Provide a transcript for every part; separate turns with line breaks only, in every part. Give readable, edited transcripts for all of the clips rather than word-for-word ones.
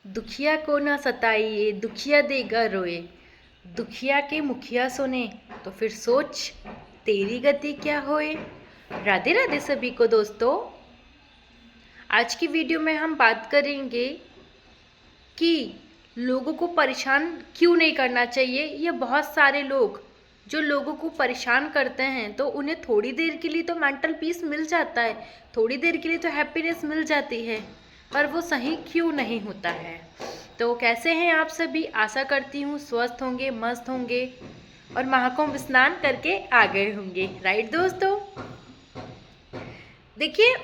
दुखिया को ना सताइए, दुखिया देगा रोए। दुखिया के मुखिया सुने तो फिर सोच तेरी गति क्या होए। राधे राधे सभी को दोस्तों। आज की वीडियो में हम बात करेंगे कि लोगों को परेशान क्यों नहीं करना चाहिए। ये बहुत सारे लोग जो लोगों को परेशान करते हैं तो उन्हें थोड़ी देर के लिए तो मेंटल पीस मिल जाता है, थोड़ी देर के लिए तो हैप्पीनेस मिल जाती है, पर वो सही क्यों नहीं होता है। तो कैसे हैं आप सभी? आशा करती हूँ स्वस्थ होंगे, मस्त होंगे और महाकुंभ स्नान करके आ गए होंगे। राइट दोस्तों, देखिए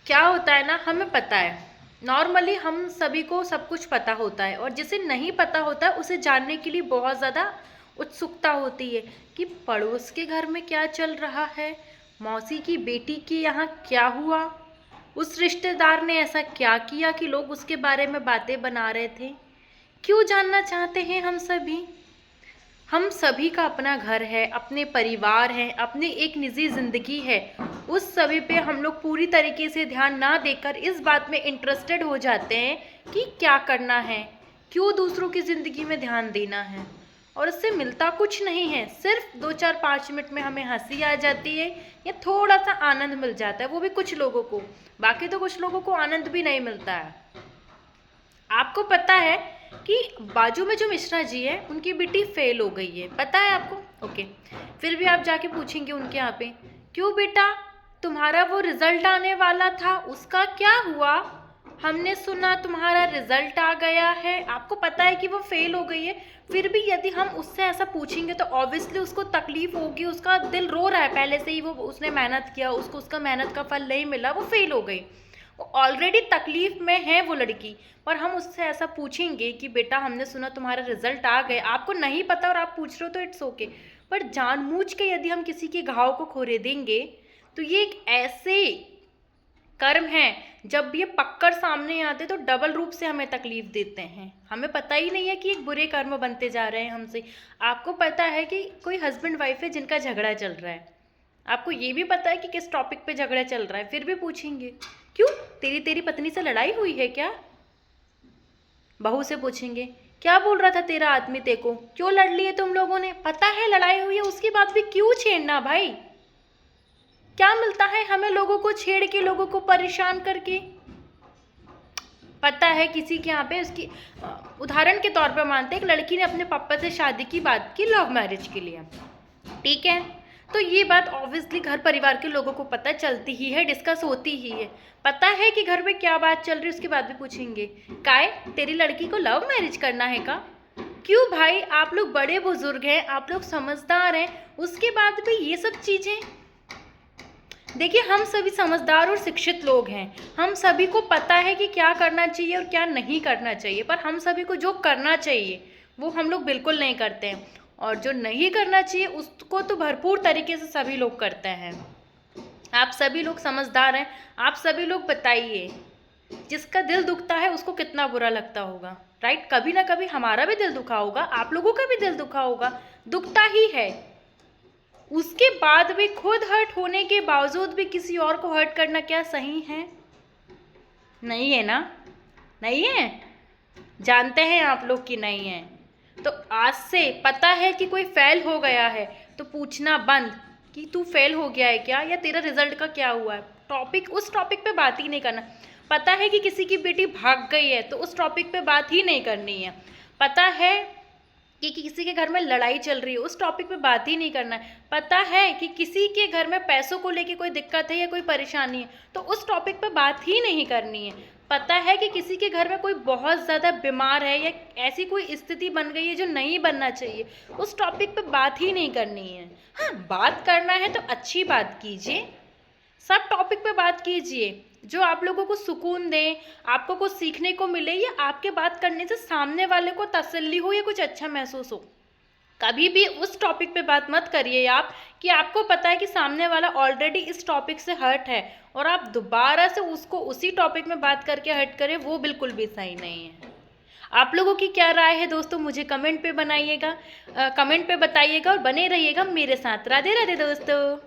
क्या होता है ना, हमें पता है नॉर्मली हम सभी को सब कुछ पता होता है, और जिसे नहीं पता होता है उसे जानने के लिए बहुत ज़्यादा उत्सुकता होती है कि पड़ोस के घर में क्या चल रहा है, मौसी की बेटी के यहाँ क्या हुआ, उस रिश्तेदार ने ऐसा क्या किया कि लोग उसके बारे में बातें बना रहे थे। क्यों जानना चाहते हैं हम सभी? हम सभी का अपना घर है, अपने परिवार हैं, अपनी एक निजी जिंदगी है। उस सभी पे हम लोग पूरी तरीके से ध्यान ना देकर इस बात में इंटरेस्टेड हो जाते हैं कि क्या करना है, क्यों दूसरों की ज़िंदगी में ध्यान देना है, और इससे मिलता कुछ नहीं है। सिर्फ 2-4-5 मिनट में हमें हंसी आ जाती है या थोड़ा सा आनंद मिल जाता है, वो भी कुछ लोगों को। बाकी तो कुछ लोगों को आनंद भी नहीं मिलता है। आपको पता है कि बाजू में जो मिश्रा जी है उनकी बेटी फेल हो गई है, पता है आपको? ओके, फिर भी आप जाके पूछेंगे उनके यहाँ पे, क्यों बेटा तुम्हारा वो रिजल्ट आने वाला था उसका क्या हुआ? हमने सुना तुम्हारा रिजल्ट आ गया है। आपको पता है कि वो फेल हो गई है, फिर भी यदि हम उससे ऐसा पूछेंगे तो ऑब्वियसली उसको तकलीफ होगी, उसका दिल रो रहा है पहले से ही। वो उसने मेहनत किया, उसको उसका मेहनत का फल नहीं मिला, वो फेल हो गई, ऑलरेडी तकलीफ में है वो लड़की। पर हम उससे ऐसा पूछेंगे कि बेटा हमने सुना तुम्हारा रिजल्ट आ गया, आपको नहीं पता और आप पूछ रहे हो तो इट्स ओके। पर जानबूझ के यदि हम किसी के घाव को खोरे देंगे तो ये एक ऐसे कर्म है, जब ये पक्कर सामने आते तो डबल रूप से हमें तकलीफ देते हैं। हमें पता ही नहीं है कि एक बुरे कर्म बनते जा रहे हैं हमसे। आपको पता है कि कोई हस्बैंड वाइफ है जिनका झगड़ा चल रहा है, आपको ये भी पता है कि किस टॉपिक पे झगड़ा चल रहा है, फिर भी पूछेंगे क्यों, तेरी पत्नी से लड़ाई हुई है क्या? बहू से पूछेंगे क्या बोल रहा था तेरा आदमी, तेको क्यों लड़ लिए तुम लोगों ने? पता है लड़ाई हुई है, उसके बाद भी क्यों छेड़ना भाई? क्या मिलता है हमें लोगों को छेड़ के, लोगों को परेशान करके? पता है किसी के यहाँ पे उसकी उदाहरण के तौर पर मानते हैं, एक लड़की ने अपने पापा से शादी की बात की लव मैरिज के लिए, ठीक है? तो ये बात ऑब्वियसली घर परिवार के लोगों को पता चलती ही है, डिस्कस होती ही है, पता है कि घर में क्या बात चल रही है। उसके बाद भी पूछेंगे काय तेरी लड़की को लव मैरिज करना है का? क्यों भाई, आप लोग बड़े बुजुर्ग हैं, आप लोग समझदार हैं, उसके बाद भी ये सब चीज़ें। देखिए हम सभी समझदार और शिक्षित लोग हैं, हम सभी को पता है कि क्या करना चाहिए और क्या नहीं करना चाहिए, पर हम सभी को जो करना चाहिए वो हम लोग बिल्कुल नहीं करते हैं, और जो नहीं करना चाहिए उसको तो भरपूर तरीके से सभी लोग करते हैं। आप सभी लोग समझदार हैं, आप सभी लोग बताइए, जिसका दिल दुखता है उसको कितना बुरा लगता होगा, राइट? कभी ना कभी हमारा भी दिल दुखा होगा, आप लोगों का भी दिल दुखा होगा, दुखता ही है। उसके बाद भी खुद हर्ट होने के बावजूद भी किसी और को हर्ट करना क्या सही है? नहीं है ना? नहीं है? जानते हैं आप लोग कि नहीं है। तो आज से पता है कि कोई फेल हो गया है तो पूछना बंद कि तू फेल हो गया है क्या, या तेरा रिजल्ट का क्या हुआ है। टॉपिक, उस टॉपिक पे बात ही नहीं करना। पता है कि किसी की बेटी भाग गई है तो उस टॉपिक पे बात ही नहीं करनी है। पता है कि किसी के घर में लड़ाई चल रही है, उस टॉपिक पे बात ही नहीं करना है। पता है कि किसी के घर में पैसों को लेके कोई दिक्कत है या कोई परेशानी है तो उस टॉपिक पे बात ही नहीं करनी है। पता है कि किसी के घर में कोई बहुत ज़्यादा बीमार है या ऐसी कोई स्थिति बन गई है जो नहीं बनना चाहिए, उस टॉपिक पे बात ही नहीं करनी है। हाँ, बात करना है तो अच्छी बात कीजिए, सब टॉपिक पे बात कीजिए जो आप लोगों को सुकून दें, आपको कुछ सीखने को मिले, या आपके बात करने से सामने वाले को तसल्ली हो या कुछ अच्छा महसूस हो। कभी भी उस टॉपिक पे बात मत करिए आप कि आपको पता है कि सामने वाला ऑलरेडी इस टॉपिक से हर्ट है और आप दोबारा से उसको उसी टॉपिक में बात करके हर्ट करें, वो बिल्कुल भी सही नहीं है। आप लोगों की क्या राय है दोस्तों, मुझे कमेंट पे बनाइएगा, कमेंट पे बताइएगा और बने रहिएगा मेरे साथ। राधे राधे दोस्तों।